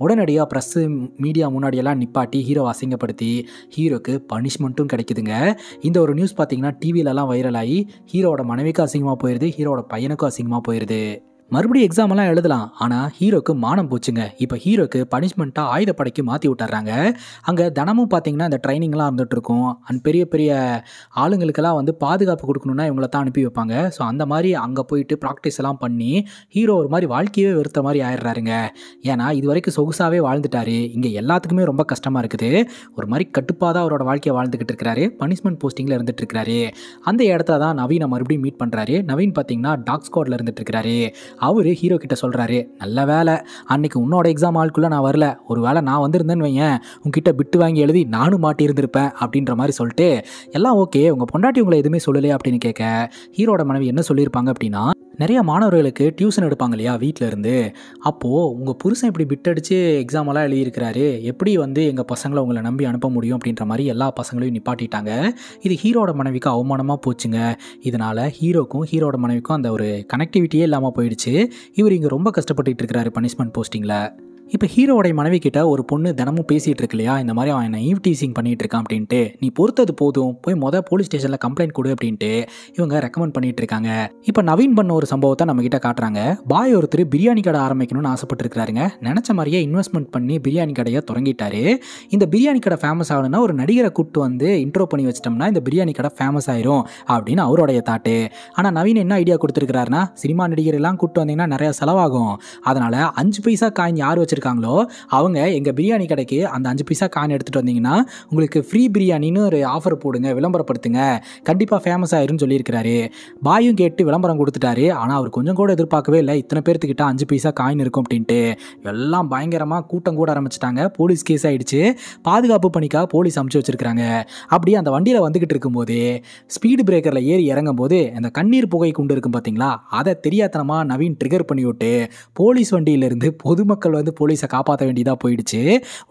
உடனடியாக ப்ரெஸ்ஸு மீடியா முன்னாடியெல்லாம் நிப்பாட்டி ஹீரோ அசிங்கப்படுத்தி ஹீரோக்கு பனிஷ்மெண்ட்டும் கிடைக்குதுங்க. இந்த ஒரு நியூஸ் பார்த்தீங்கன்னா டிவிலெலாம் வைரல் ஆகி ஹீரோட மனைவிக்கும் அசிங்கமாக போயிடுது, ஹீரோட பையனுக்கும் அசிங்கமாக போயிடுது. மறுபடியும் எக்ஸாமெல்லாம் எழுதலாம், ஆனால் ஹீரோக்கு மானம் போச்சுங்க. இப்போ ஹீரோக்கு பனிஷ்மெண்ட்டாக ஆயுதப்படைக்கு மாற்றி விட்டுறாங்க. அங்கே தினமும் பார்த்தீங்கன்னா இந்த ட்ரைனிங்லாம் இருந்துகிட்ருக்கும். அண்ட் பெரிய பெரிய ஆளுங்களுக்கெல்லாம் வந்து பாதுகாப்பு கொடுக்கணுன்னா இவங்கள தான் அனுப்பி வைப்பாங்க. ஸோ அந்த மாதிரி அங்கே போயிட்டு ப்ராக்டிஸ் எல்லாம் பண்ணி ஹீரோ ஒரு மாதிரி வாழ்க்கையே வெறுத்த மாதிரி ஆயிடுறாருங்க. ஏன்னா இது வரைக்கும் சொகுசாகவே வாழ்ந்துட்டாரு, இங்கே எல்லாத்துக்குமே ரொம்ப கஷ்டமாக இருக்குது. ஒரு மாதிரி கட்டுப்பாக தான் அவரோட வாழ்க்கையை வாழ்ந்துக்கிட்டு இருக்கிறாரு. பனிஷ்மெண்ட் போஸ்டிங்கில் இருந்துட்டு இருக்கிறாரு. அந்த இடத்துல தான் நவீனை மறுபடியும் மீட் பண்ணுறாரு. நவீன் பார்த்தீங்கன்னா டாக் ஸ்குவாடில் இருந்துட்டு இருக்கிறாரு. அவரு ஹீரோ கிட்ட சொல்கிறாரு, நல்ல வேலை அன்னைக்கு உன்னோட எக்ஸாம் ஆளுக்குள்ளே நான் வரல, ஒரு வேளை நான் வந்திருந்தேன்னு வையேன் உங்ககிட்ட பிட்டு வாங்கி எழுதி நானும் மாட்டி இருந்திருப்பேன் அப்படின்ற மாதிரி சொல்லிட்டு, எல்லாம் ஓகே உங்கள் பொண்டாட்டி உங்களை எதுவுமே சொல்லலையா அப்படின்னு கேட்க ஹீரோட மனைவி என்ன சொல்லியிருப்பாங்க அப்படின்னா, நிறைய மாணவர்களுக்கு டியூஷன் எடுப்பாங்க இல்லையா வீட்டில் இருந்து, அப்போது உங்கள் புருஷன் இப்படி பிட் அடித்து எக்ஸாமெல்லாம் எழுதியிருக்கிறாரு, எப்படி வந்து எங்கள் பசங்களை உங்களை நம்பி அனுப்ப முடியும் அப்படின்ற மாதிரி எல்லா பசங்களையும் நிப்பாட்டிட்டாங்க. இது ஹீரோட மனைவிக்கு அவமானமாக போச்சுங்க. இதனால் ஹீரோக்கும் ஹீரோட மனைவிக்கும் அந்த ஒரு கனெக்டிவிட்டியே இல்லாமல் போயிடுச்சு. இவர் இங்கே ரொம்ப கஷ்டப்பட்டுட்டு இருக்கிறாரு பனிஷ்மெண்ட் போஸ்டிங்கில். இப்போ ஹீரோடைய மனைவி கிட்ட ஒரு பொண்ணு தினமும் பேசிகிட்டு இருக்கு இல்லையா, இந்த மாதிரி அவன் என்ன ஈவ் டீசிங் பண்ணிகிட்டு இருக்கான் அப்படின்ட்டு, நீ பொறுத்தது போதும் போய் போலீஸ் ஸ்டேஷனில் கம்ப்ளைண்ட் கொடு அப்படின்ட்டு இவங்க ரெக்கமெண்ட் பண்ணிட்டு இருக்காங்க. இப்போ நவீன் பண்ண ஒரு சம்பவத்தை நம்ம கிட்ட காட்டுறாங்க. பாய் ஒருத்தர் பிரியாணி கடை ஆரம்பிக்கணும்னு ஆசைப்பட்டுருக்காருங்க. நினச்ச மாதிரியே இன்வெஸ்ட்மெண்ட் பண்ணி பிரியாணி கடையை தொடங்கிட்டாரு. இந்த பிரியாணி கடை ஃபேமஸ் ஆகணும்னா ஒரு நடிகரை கூப்பிட்டு வந்து இன்ட்ரோ பண்ணி வச்சிட்டோம்னா இந்த பிரியாணி கடை ஃபேமஸ் ஆயிரும் அப்படின்னு அவருடைய தாட்டு. ஆனால் நவீன் என்ன ஐடியா கொடுத்துருக்கிறாருன்னா, சினிமா நடிகர் எல்லாம் கூப்பிட்டு வந்தீங்கன்னா நிறைய செலவாகும், அதனால் 5 பைசா காயின் யார் வச்சு வச்சுருக்காங்களோ அவங்க எங்கள் பிரியாணி கடைக்கு அந்த 5 பைசா காயின் எடுத்துகிட்டு வந்தீங்கன்னா உங்களுக்கு ஃப்ரீ பிரியாணின்னு ஒரு ஆஃபர் போடுங்க, விளம்பரப்படுத்துங்க, கண்டிப்பாக ஃபேமஸ் ஆயிருன்னு சொல்லியிருக்கிறாரு. பாயும் கேட்டு விளம்பரம் கொடுத்துட்டாரு. ஆனால் அவர் கொஞ்சம் கூட எதிர்பார்க்கவே இல்லை இத்தனை பேர்த்துக்கிட்ட 5 பைசா காயின் இருக்கும் அப்படின்ட்டு. எல்லாம் பயங்கரமாக கூட்டம் கூட ஆரம்பிச்சிட்டாங்க. போலீஸ் கேஸ் ஆகிடுச்சு. பாதுகாப்பு பணிக்காக போலீஸ் அமுச்சு வச்சுருக்காங்க. அப்படியே அந்த வண்டியில் வந்துக்கிட்டு இருக்கும்போது ஸ்பீடு பிரேக்கரில் ஏறி இறங்கும் போது அந்த கண்ணீர் புகை குண்டு இருக்கும் பார்த்தீங்களா, அதை தெரியாதனமாக நவீன் ட்ரிகர் பண்ணி விட்டு போலீஸ் வண்டியிலிருந்து பொதுமக்கள் வந்து போலீஸை காப்பாற்ற வேண்டியதாக போயிடுச்சு.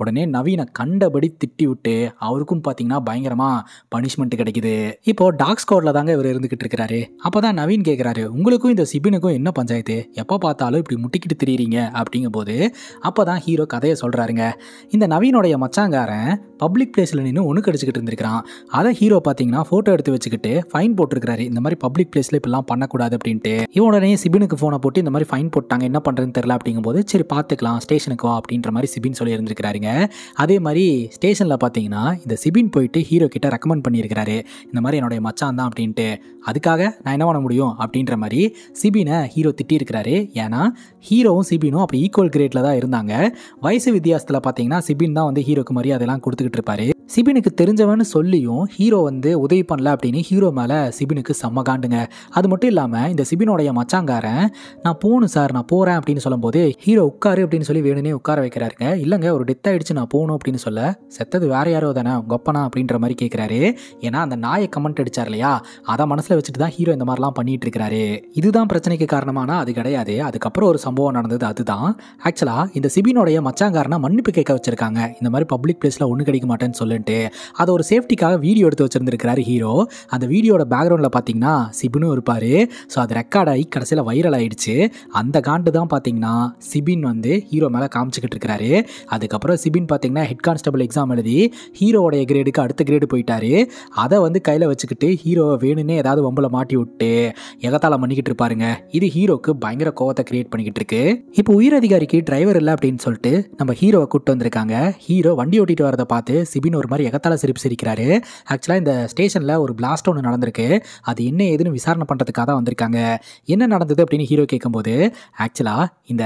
உடனே நவீனை கண்டபடி திட்டி விட்டு அவருக்கும் பார்த்தீங்கன்னா பயங்கரமாக பனிஷ்மெண்ட் கிடைக்குது. இப்போ டாக் ஸ்குவாட்ல தாங்க இவர் இருந்துகிட்டு இருக்கிறாரு. அப்போ தான் நவீன் கேட்குறாரு, உங்களுக்கும் இந்த சிபினுக்கும் என்ன பஞ்சாயத்து, எப்போ பார்த்தாலும் இப்படி முட்டிக்கிட்டு திரியிறீங்க அப்படிங்கும் போது அப்போ தான் ஹீரோ கதையை சொல்கிறாருங்க. இந்த நவீனோடைய மச்சாங்காரன் பப்ளிக் பிளேஸில் நின்று ஒன்று கடிச்சிக்கிட்டு இருந்திருக்கிறான். அதை ஹீரோ பார்த்தீங்கன்னா ஃபோட்டோ எடுத்து வச்சுக்கிட்டு ஃபைன் போட்டிருக்கிறாரு. இந்த மாதிரி பப்ளிக் பிளேஸில் இப்படிலாம் பண்ணக்கூடாது அப்படின்ட்டு. இவன் உடனே சிபினுக்கு ஃபோனை போட்டு இந்த மாதிரி ஃபைன் போட்டாங்க, என்ன பண்ணுறதுன்னு தெரியல அப்படிங்கும்போது சரி பார்த்துக்கலாம் ஸ்டேஷனுக்கு வா அப்படின்ற மாதிரி சிபின் சொல்லி இருந்திருக்கிறாருங்க. அதே மாதிரி ஸ்டேஷனில் பார்த்தீங்கன்னா இந்த சிபின் போயிட்டு ஹீரோ கிட்ட ரெக்கமெண்ட் பண்ணியிருக்கிறாரு, இந்த மாதிரி என்னுடைய மச்சான் தான் அப்படின்ட்டு. அதுக்காக நான் என்ன பண்ண முடியும் அப்படின்ற மாதிரி சிபினை ஹீரோ திட்டியிருக்கிறாரு. ஏன்னா ஹீரோவும் சிபினும் அப்போ ஈக்குவல் கிரேட்டில் தான் இருந்தாங்க. வயசு வித்தியாசத்தில் பார்த்தீங்கன்னா சிபின் தான் வந்து ஹீரோக்கு மரியாதைலாம் கொடுத்துக்கிட்டு இருப்பாரு. சிபினுக்கு தெரிஞ்சவன்னு சொல்லியும் ஹீரோ வந்து உதவி பண்ணல அப்படின்னு ஹீரோ மேலே சிபினுக்கு செம்ம காண்டுங்க. அது மட்டும் இல்லாமல் இந்த சிபினோடைய மச்சாங்காரன் நான் போகணும் சார் நான் போகிறேன் அப்படின்னு சொல்லும்போது ஹீரோ உட்காரு அப்படின்னு சொல்லி வேணுனே உட்கார வைக்கிறாருங்க. இல்லைங்க ஒரு டெத் ஆகிடுச்சு நான் போகணும் அப்படின்னு சொல்ல, செத்தது வேற யாரோ தானே கொப்பனா அப்படின்ற மாதிரி கேட்குறாரு. ஏன்னா அந்த நாயை கமெண்ட் அடிச்சார் இல்லையா, அதை மனசில் வச்சுட்டு தான் ஹீரோ இந்த மாதிரிலாம் பண்ணிட்டு இருக்கிறாரு. இதுதான் பிரச்சனைக்கு காரணமானா அது கிடையாது. அதுக்கப்புறம் ஒரு சம்பவம் நடந்தது. அதுதான் ஆக்சுவலாக இந்த சிபினோடைய மச்சாங்காரனை மன்னிப்பு கேட்க வச்சிருக்காங்க. இந்த மாதிரி பப்ளிக் பிளேஸில் ஒன்று கிடைக்க மாட்டேன்னு சொல்லிட்டு அதை ஒரு சேஃப்டிக்காக வீடியோ எடுத்து வச்சிருந்திருக்கிறாரு ஹீரோ. அந்த வீடியோட பேக்ரவுண்டில் பார்த்தீங்கன்னா சிபினும் இருப்பார். ஸோ அது ரெக்கார்ட் ஆகி கடைசியில் வைரல் ஆகிடுச்சு. அந்த காண்டு தான் பார்த்தீங்கன்னா சிபின் வந்து ஹீரோ மேலே காமிச்சிக்கிட்டு இருக்கிறாரு. அதுக்கப்புறம் சிபின் பார்த்தீங்கன்னா ஹெட் கான்ஸ்டபிள் எக்ஸாம் எழுதி ஹீரோவோடைய கிரேடுக்கு அடுத்த கிரேடு போயிட்டாரு. அதை வந்து கையில் வச்சுக்கிட்டு ஹீரோவை வேணுன்னே ஏதாவது வம்பில் மாட்டி விட்டு எகத்தால பண்ணிக்கிட்டு இருப்பாருங்க. இது ஹீரோக்கு பயங்கர கோவத்தை கிரியேட் பண்ணிக்கிட்டு இருக்கு. இப்போ உயர் அதிகாரிக்கு டிரைவர் இல்லை அப்படின்னு சொல்லிட்டு நம்ம ஹீரோவை கூப்பிட்டு வந்திருக்காங்க. ஹீரோ வண்டி ஓட்டிட்டு வரதை பார்த்து சிபின் ஒரு மாதிரி எகத்தால சிரிக்கிறாரு. ஆக்சுவலாக இந்த ஸ்டேஷனில் ஒரு பிளாஸ்ட் ஒன்று நடந்திருக்கு. அது என்ன ஏதுன்னு விசாரணை பண்ணுறதுக்காக தான் வந்திருக்காங்க. என்ன நடந்தது அப்படின்னு ஹீரோ கேட்கும்போது ஆக்சுவலாக இந்த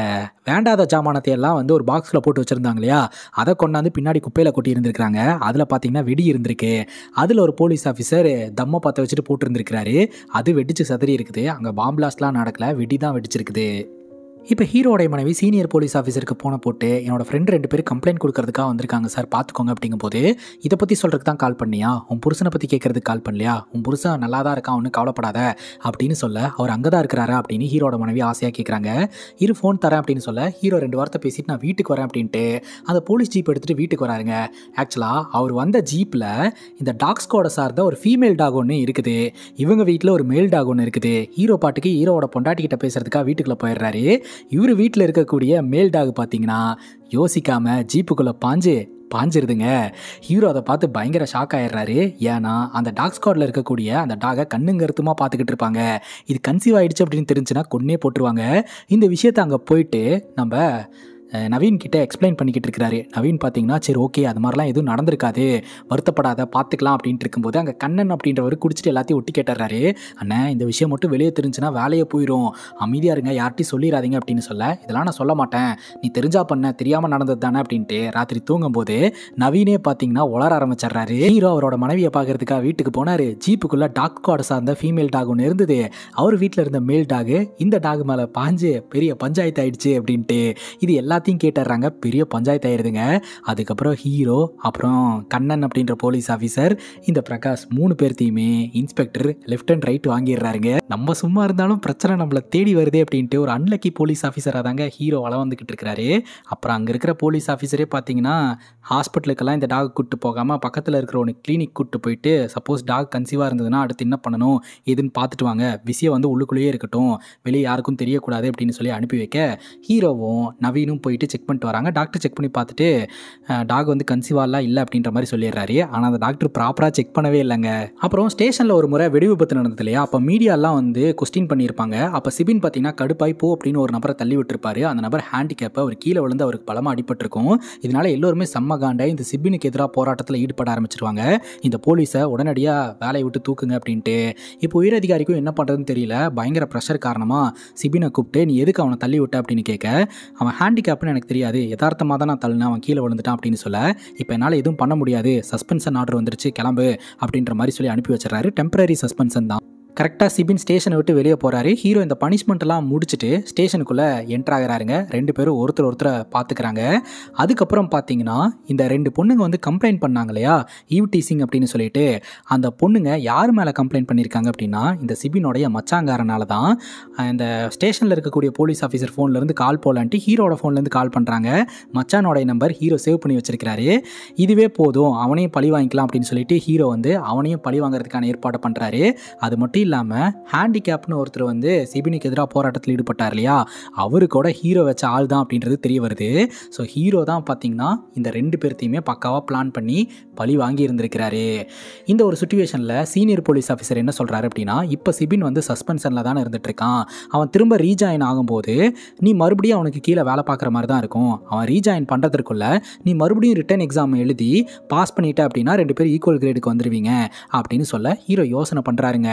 வேண்டாத ஜாமானத்தை எல்லாம் வந்து ஒரு பாக்ஸில் போட்டு வச்சுருந்தாங்க இல்லையா, அதை கொண்டாந்து பின்னாடி குப்பையில் கொட்டி இருந்திருக்காங்க. அதில் பார்த்தீங்கன்னா வெடி இருந்திருக்கு. அதில் ஒரு போலீஸ் ஆஃபீஸர் தம்மை பற்ற வச்சுட்டு போட்டுருந்துருக்கிறாரு. அது வெடிச்சு சதறி இருக்குது. அங்கே பாம் பிளாஸ்ட்லாம் நடக்கல, வெடி தான் வெடிச்சிருக்குது. இப்போ ஹீரோடைய மனைவி சீனியர் போலீஸ் ஆஃபீஸருக்கு போன போட்டு என்னோட ஃப்ரெண்ட் 2 பேர் கம்ப்ளைண்ட் கொடுக்கறதுக்காக வந்திருக்காங்க சார் பார்த்துக்கோங்க அப்படிங்கும்போது இதை பற்றி சொல்கிறதுக்கு தான் கால் பண்ணியா, உன் புருஷனை பற்றி கேட்கறதுக்கு கால் பண்ணலையா, உன் புருஷன் நல்லா தான் இருக்கான் ஒன்றும் கவலைப்படாத அப்படின்னு சொல்ல அவர் அங்கே தான் இருக்கிறாரா அப்படின்னு ஹீரோட மனைவி ஆசையாக கேட்குறாங்க. இரு ஃபோன் தரேன் அப்படின்னு சொல்ல ஹீரோ 2 வார்த்தை பேசிட்டு நான் வீட்டுக்கு வரேன் அப்படின்ட்டு அந்த போலீஸ் ஜீப் எடுத்துகிட்டு வீட்டுக்கு வராருங்க. ஆக்சுவலாக அவர் வந்த ஜீப்பில் இந்த டாக் ஸ்குவாடை சார்ந்த ஒரு ஃபீமேல் டாக் ஒன்று இருக்குது. இவங்க வீட்டில் ஒரு மேல் டாக் ஒன்று இருக்குது. ஹீரோ பாட்டுக்கு ஹீரோவோட பொண்டாட்டிக்கிட்ட பேசுறதுக்காக வீட்டுக்குள்ளே போயிடுறாரு. இவர் வீட்டில் இருக்கக்கூடிய மேல் டாக் பார்த்தீங்கன்னா யோசிக்காம ஜீப்புக்குள்ளே பாஞ்சிருதுங்க. ஹீரோ அதை பார்த்து பயங்கர ஷாக் ஆயிடுறாரு. ஏன்னா அந்த டாக் ஸ்குவாடில் இருக்கக்கூடிய அந்த டாகை கண்ணுங்கருத்துமா பார்த்துக்கிட்டு இருப்பாங்க. இது கன்சீவ் ஆகிடுச்சு அப்படின்னு தெரிஞ்சுன்னா கொன்னே போட்டுருவாங்க. இந்த விஷயத்தை அங்கே போயிட்டு நம்ம நவீன் கிட்ட எக்ஸ்பிளைன் பண்ணிக்கிட்டு இருக்கிறாரு. நவீன் பார்த்தீங்கன்னா சரி ஓகே அது மாதிரிலாம் எதுவும் நடந்திருக்காது, வருத்தப்படாத பார்த்துக்கலாம் அப்படின்ட்டு இருக்கும்போது அங்கே கண்ணன் அப்படின்றவர் குடிச்சிட்டு எல்லாத்தையும் ஒட்டி கேட்டுறாரு. அண்ணா இந்த விஷயம் மட்டும் வெளியே தெரிஞ்சுன்னா வேலையை போயிடும், அமைதியாக இருங்க யார்ட்டையும் சொல்லிடாதீங்க அப்படின்னு சொல்ல இதெல்லாம் நான் சொல்ல மாட்டேன், நீ தெரிஞ்சா பண்ண தெரியாமல் நடந்தது தானே அப்படின்ட்டு ராத்திரி தூங்கும்போது நவீனே பார்த்தீங்கன்னா உளர ஆரம்பிச்சிடுறாரு. ஹீரோ அவரோட மனைவியை பார்க்கறதுக்காக வீட்டுக்கு போனார். ஜீப்புக்குள்ளே டாக் ஸ்குவாட் சார்ந்த ஃபீமேல் டாக் ஒன்று இருந்தது. அவர் வீட்டில் இருந்த மேல் டாகு இந்த டாக் மேலே பாஞ்சு பெரிய பஞ்சாயத்து ஆயிடுச்சு அப்படின்ட்டு இது எல்லாத்தையும் கேட்டுறாங்க. பெரிய பஞ்சாயத்து ஆயிடுதுங்க. அதுக்கப்புறம் ஹீரோ அப்புறம் கண்ணன் அப்படின்ற போலீஸ் ஆஃபீஸர் இந்த பிரகாஷ் 3 பேர்த்தையுமே இன்ஸ்பெக்டர் லெஃப்ட் அண்ட் ரைட் வாங்கிடுறாருங்க. நம்ம சும்மா இருந்தாலும் பிரச்சனை நம்மளை தேடி வருதே அப்படின்ட்டு ஒரு அன்லக்கி போலீஸ் ஆஃபீஸராக தாங்க ஹீரோ வள வந்துக்கிட்டு இருக்கிறாரு. அப்புறம் அங்கே இருக்கிற போலீஸ் ஆஃபீஸரே பார்த்தீங்கன்னா ஹாஸ்பிட்டலுக்கெல்லாம் இந்த டாக் கூப்பிட்டு போகாமல் பக்கத்தில் இருக்கிற ஒரு கிளினிக் கூப்பிட்டு போயிட்டு சப்போஸ் டாக் கன்சீவாக இருந்ததுன்னா அடுத்து என்ன பண்ணணும் எதுன்னு பார்த்துட்டு வாங்க, விஷயம் வந்து உள்ளுக்குள்ளேயே இருக்கட்டும், வெளியே யாருக்கும் தெரியக்கூடாது அப்படின்னு சொல்லி அனுப்பி வைக்க ஹீரோவும் நவீனும் போயிட்டு செக் பண்ணிட்டு வராங்க. டாக்டர் செக் பண்ணி பார்த்துட்டு டாக் வந்து கன்சீவாலாம் இல்லை அப்படின்ற மாதிரி சொல்லிடுறாரு. ஆனால் அந்த டாக்டர் ப்ராப்பராக செக் பண்ணவே இல்லைங்க. அப்புறம் ஸ்டேஷனில் ஒரு முறை வெடி விபத்து நடந்தது இல்லையா, அப்போ மீடியாலாம் வந்து கொஸ்டின் பண்ணியிருப்பாங்க. அப்போ சிபின் பார்த்தீங்கன்னா கடுப்பாய் போ அப்படின்னு ஒரு நபரை தள்ளி விட்டுருப்பாரு. அந்த நபர் ஹேண்டிகேப்பை அவர் கீழே விழுந்து அவருக்கு பலமாக அடிபட்டிருக்கும். இதனால எல்லோருமே செம்ம காண்டாய் இந்த சிபினுக்கு எதிராக போராட்டத்தில் ஈடுபட ஆரம்பிச்சிருவாங்க. இந்த போலீஸை உடனடியாக வேலையை விட்டு தூக்குங்க அப்படின்ட்டு. இப்போ உயரதிகாரிக்கும் என்ன பண்ணுறதுன்னு தெரியல. பயங்கர ப்ரெஷர் காரணமாக சிபினை கூப்பிட்டு நீ எதுக்கு அவனை தள்ளி விட்ட அப்படின்னு கேட்க அவன் ஹேண்டிகேப் தப்புன்னு எனக்கு தெரியாது, யதார்த்தமாக தான் நான் தள்ளினேன், அவன் கீழே விழுந்துட்டான் அப்படின்னு சொல்ல, இப்போ என்னால் எதுவும் பண்ண முடியாது, சஸ்பென்ஷன் ஆர்டர் வந்துருச்சு, கிளம்பு அப்படின்ற மாதிரி சொல்லி அனுப்பி வச்சிடறாரு. டெம்பரரி சஸ்பென்ஷன் தான். கரெக்டாக சிபின் ஸ்டேஷனை விட்டு வெளியே போகிறாரு. ஹீரோ இந்த பனிஷ்மெண்ட்டெல்லாம் முடிச்சுட்டு ஸ்டேஷனுக்குள்ளே என்ட்ரு ஆகிறாருங்க. 2 பேரும் ஒருத்தரை பார்த்துக்கிறாங்க. அதுக்கப்புறம் பார்த்தீங்கன்னா இந்த 2 பொண்ணுங்க வந்து கம்ப்ளைண்ட் பண்ணாங்க இல்லையா, ஈவ் டீசிங் அப்படின்னு சொல்லிட்டு, அந்த பொண்ணுங்க யார் மேலே கம்ப்ளைண்ட் பண்ணியிருக்காங்க அப்படின்னா இந்த சிபினோடைய மச்சாங்காரனால தான். இந்த ஸ்டேஷனில் இருக்கக்கூடிய போலீஸ் ஆஃபீஸர் ஃபோன்லேருந்து கால் போகலான்ட்டு ஹீரோட ஃபோன்லேருந்து கால் பண்ணுறாங்க. மச்சானோடைய நம்பர் ஹீரோ சேவ் பண்ணி வச்சிருக்கிறாரு. இதுவே போதும், அவனையும் பழி வாங்கிக்கலாம் அப்படின்னு சொல்லிட்டு ஹீரோ வந்து அவனையும் பழி வாங்குறதுக்கான ஏற்பாடு பண்ணுறாரு. அது மட்டும் இல்லாமல் ஹேண்டிகேப்னு ஒருத்தர் வந்து சிபினுக்கு எதிராக போராட்டத்தில் ஈடுபட்டார் இல்லையா, அவரு கூட ஹீரோ வச்ச ஆள் தான் அப்படின்றது தெரிய வருது. ஸோ ஹீரோ தான் பார்த்தீங்கன்னா இந்த 2 பேர்த்தையுமே பக்காவாக பிளான் பண்ணி பழி வாங்கி இருந்திருக்கிறாரு. இந்த ஒரு சுச்சுவேஷனில் சீனியர் போலீஸ் ஆஃபீஸர் என்ன சொல்கிறாரு அப்படின்னா, இப்போ சிபின் வந்து சஸ்பென்ஷனில் தானே இருந்துட்டு இருக்கான், அவன் திரும்ப ரீஜாயின் ஆகும்போது நீ மறுபடியும் அவனுக்கு கீழே வேலை பார்க்குற மாதிரி தான் இருக்கும், அவன் ரீஜாயின் பண்ணுறதுக்குள்ள நீ மறுபடியும் ரிட்டன் எக்ஸாம் எழுதி பாஸ் பண்ணிட்ட அப்படின்னா 2 பேர் ஈக்குவல் கிரேடுக்கு வந்துடுவீங்க அப்படின்னு சொல்ல ஹீரோ யோசனை பண்ணுறாருங்க.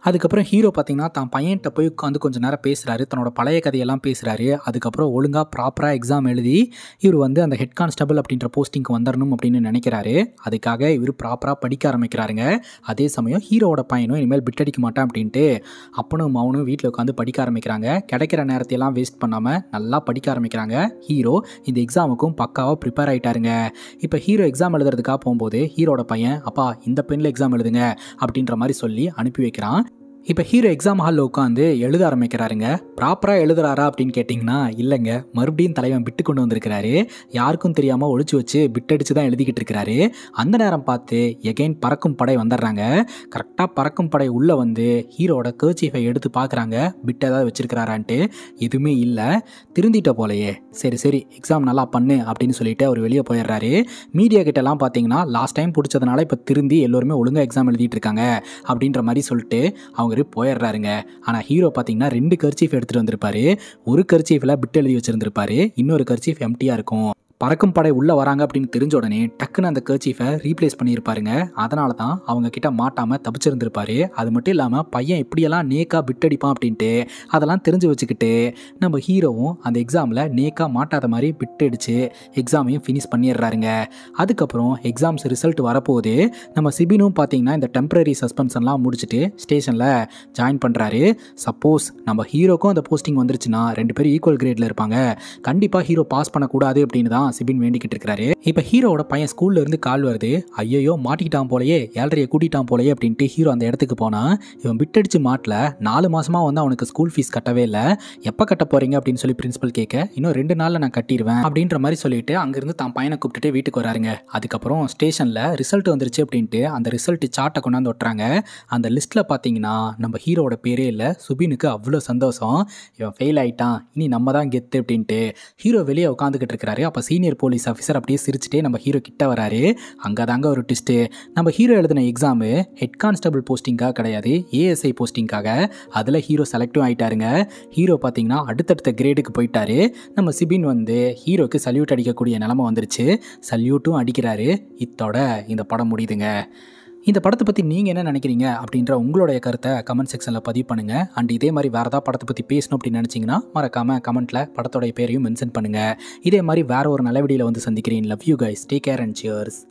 அதுக்கப்புறம் ஹீரோ பார்த்தீங்கன்னா தான் பையன்கிட்ட போய் உட்காந்து கொஞ்சம் நேரம் பேசுகிறாரு, தன்னோட பழைய கதையெல்லாம் பேசுகிறாரு. அதுக்கப்புறம் ஒழுங்காக ப்ராப்பராக எக்ஸாம் எழுதி இவர் வந்து அந்த ஹெட் கான்ஸ்டபிள் அப்படின்ற போஸ்டிங்க்கு வந்துடணும் அப்படின்னு நினைக்கிறாரு. அதுக்காக இவர் ப்ராப்பராக படிக்க ஆரம்பிக்கிறாருங்க. அதே சமயம் ஹீரோவோட பையனும் இனிமேல் பிட்டடிக்க மாட்டான் அப்படின்ட்டு அப்பனும் அவனும் வீட்டில் உட்காந்து படிக்க ஆரம்பிக்கிறாங்க. கிடைக்கிற நேரத்தையெல்லாம் வேஸ்ட் பண்ணாமல் நல்லா படிக்க ஆரம்பிக்கிறாங்க. ஹீரோ இந்த எக்ஸாமுக்கும் பக்காவாக ப்ரிப்பேர் ஆகிட்டாருங்க. இப்போ ஹீரோ எக்ஸாம் எழுதுறதுக்காக போகும்போது ஹீரோட பையன் அப்பா இந்த பெண்ணில் எக்ஸாம் எழுதுங்க அப்படின்ற மாதிரி சொல்லி அனுப்பி வைக்கிறான். இப்போ ஹீரோ எக்ஸாம் ஹாலில் உட்காந்து எழுத ஆரம்பிக்கிறாருங்க. ப்ராப்பராக எழுதுறாரா அப்படின்னு கேட்டிங்கன்னா இல்லைங்க, மறுபடியும் தலைவன் பிட்டு கொண்டு வந்திருக்கிறாரு. யாருக்கும் தெரியாமல் ஒழிச்சு வச்சு பிட்டடிச்சு தான் எழுதிக்கிட்டு இருக்கிறாரு. அந்த நேரம் பார்த்து எகைன் பறக்கும் படை வந்துடுறாங்க. கரெக்டாக பறக்கும் படை உள்ளே வந்து ஹீரோட கர்ச்சீஃபை எடுத்து பார்க்குறாங்க, பிட் ஏதாவது வச்சிருக்கிறாரான்ட்டு. எதுவுமே இல்லை, திருந்திட்ட போலையே. சரி எக்ஸாம் நல்லா பண்ணு அப்படின்னு சொல்லிட்டு அவர் வெளியே போயிடுறாரு. மீடியா கிட்டலாம் பார்த்தீங்கன்னா லாஸ்ட் டைம் பிடிச்சதுனால இப்போ திருந்தி எல்லோருமே ஒழுங்காக எக்ஸாம் எழுதிட்டு இருக்காங்க அப்படின்ற மாதிரி சொல்லிட்டு அவங்க போயிடுறாருங்க. ஆனால் ஹீரோ பார்த்தீங்கன்னா 2 கர்ச்சீஃப் எடுத்துகிட்டு வந்திருப்பாரு. ஒரு கர்ச்சீஃபில் பிட் எழுதி வச்சிருந்திருப்பாரு, இன்னொரு கர்ச்சீஃப் எம்டியாக இருக்கும். பறக்கும் படை உள்ளே வராங்க அப்படின்னு தெரிஞ்ச உடனே டக்குன்னு அந்த கர்ச்சீஃபை ரீப்ளேஸ் பண்ணியிருப்பாருங்க. அதனால தான் அவங்க கிட்ட மாட்டாமல் தப்பிச்சிருந்திருப்பாரு. அது மட்டும் இல்லாமல் பையன் இப்படியெல்லாம் நேக்காக பிட் அடிப்பான் அப்படின்ட்டு அதெல்லாம் தெரிஞ்சு வச்சுக்கிட்டு நம்ம ஹீரோவும் அந்த எக்ஸாமில் நேக்காக மாட்டாத மாதிரி பிட் அடித்து எக்ஸாமையும் ஃபினிஷ் பண்ணிடுறாருங்க. அதுக்கப்புறம் எக்ஸாம்ஸ் ரிசல்ட் வரப்போகுது. நம்ம சிபினும் பார்த்தீங்கன்னா இந்த டெம்பரரி சஸ்பென்ஷன்லாம் முடிச்சுட்டு ஸ்டேஷனில் ஜாயின் பண்ணுறாரு. சப்போஸ் நம்ம ஹீரோக்கும் அந்த போஸ்டிங் வந்துருச்சுன்னா 2 பேரும் ஈக்குவல் கிரேடில் இருப்பாங்க, கண்டிப்பாக ஹீரோ பாஸ் பண்ணக்கூடாது அப்படின்னு தான் சிபின் வேண்டிக்கிட்டு இருக்காரு. இப்போ ஹீரோட பையன் ஸ்கூல்ல இருந்து கால் வருது. ஐயோ மாட்டிக்கிட்டான் போலயே, 7:30 கூட்டிட்டான் போலயே அப்படின்ட்டு ஹீரோ அந்த இடத்துக்கு போனா இவன் பிட்டடிச்சு மாட்டல. 4 மாசமா வந்து அவனுக்கு ஸ்கூல் ஃபீஸ் கட்டவே இல்லை, எப்போ கட்ட போறீங்க அப்படின்னு சொல்லி பிரின்சிபல் கேட்க இன்னும் 2 நாள்ல நான் கட்டிடுவேன் அப்படின்ற மாதிரி சொல்லிட்டு அங்கிருந்து தான் பையனை கூப்பிட்டுட்டு வீட்டுக்கு வராருங்க. அதுக்கப்புறம் ஸ்டேஷன்ல ரிசல்ட் வந்துருச்சு அப்படின்ட்டு அந்த ரிசல்ட் சார்ட்டை கொண்டாந்து ஒட்டுறாங்க. அந்த லிஸ்ட்ல பாத்தீங்கன்னா நம்ம ஹீரோட பேரே இல்லை. சுபினுக்கு அவ்வளோ சந்தோஷம், இவன் ஃபெயில் ஆயிட்டான், இனி நம்ம தான் கெத்து அப்படின்ட்டு. ஹீரோ வெளியே உட்காந்துக்கிட்டு இருக்காரு. அப்போ சீனியர் போலீஸ் ஆஃபீஸர் அப்படியே சிரிச்சுட்டே நம்ம ஹீரோ கிட்ட வராரு. அங்கே தாங்க ஒரு ட்விஸ்ட்டு. நம்ம ஹீரோ எழுதின எக்ஸாமு ஹெட் கான்ஸ்டபிள் போஸ்டிங்காக கிடையாது, ஏஎஸ்ஐ போஸ்டிங்காக. அதில் ஹீரோ செலக்டும் ஆகிட்டாருங்க. ஹீரோ பார்த்தீங்கன்னா அடுத்தடுத்த கிரேடுக்கு போயிட்டாரு. நம்ம சிபின் வந்து ஹீரோக்கு சல்யூட் அடிக்கக்கூடிய நிலமை வந்துருச்சு. சல்யூட்டும் அடிக்கிறாரு. இத்தோட இந்த படம் முடியுதுங்க. இந்த படத்தை பற்றி நீங்கள் என்ன நினைக்கிறீங்க அப்படின்ற உங்களுடைய கருத்தை கமெண்ட் செக்ஷனில் பதிவு பண்ணுங்கள். அண்ட் இதே மாதிரி வேறு ஏதாவது படத்தை பற்றி பேசணும் அப்படின்னு நினச்சிங்கன்னா மறக்காமல் கமெண்ட்டில் படத்தோடைய பேரையும் மென்ஷன் பண்ணுங்கள். இதே மாதிரி வேறு ஒரு நல்ல வீடியோவில் வந்து சந்திக்கிறேன். Love you guys, take care and cheers.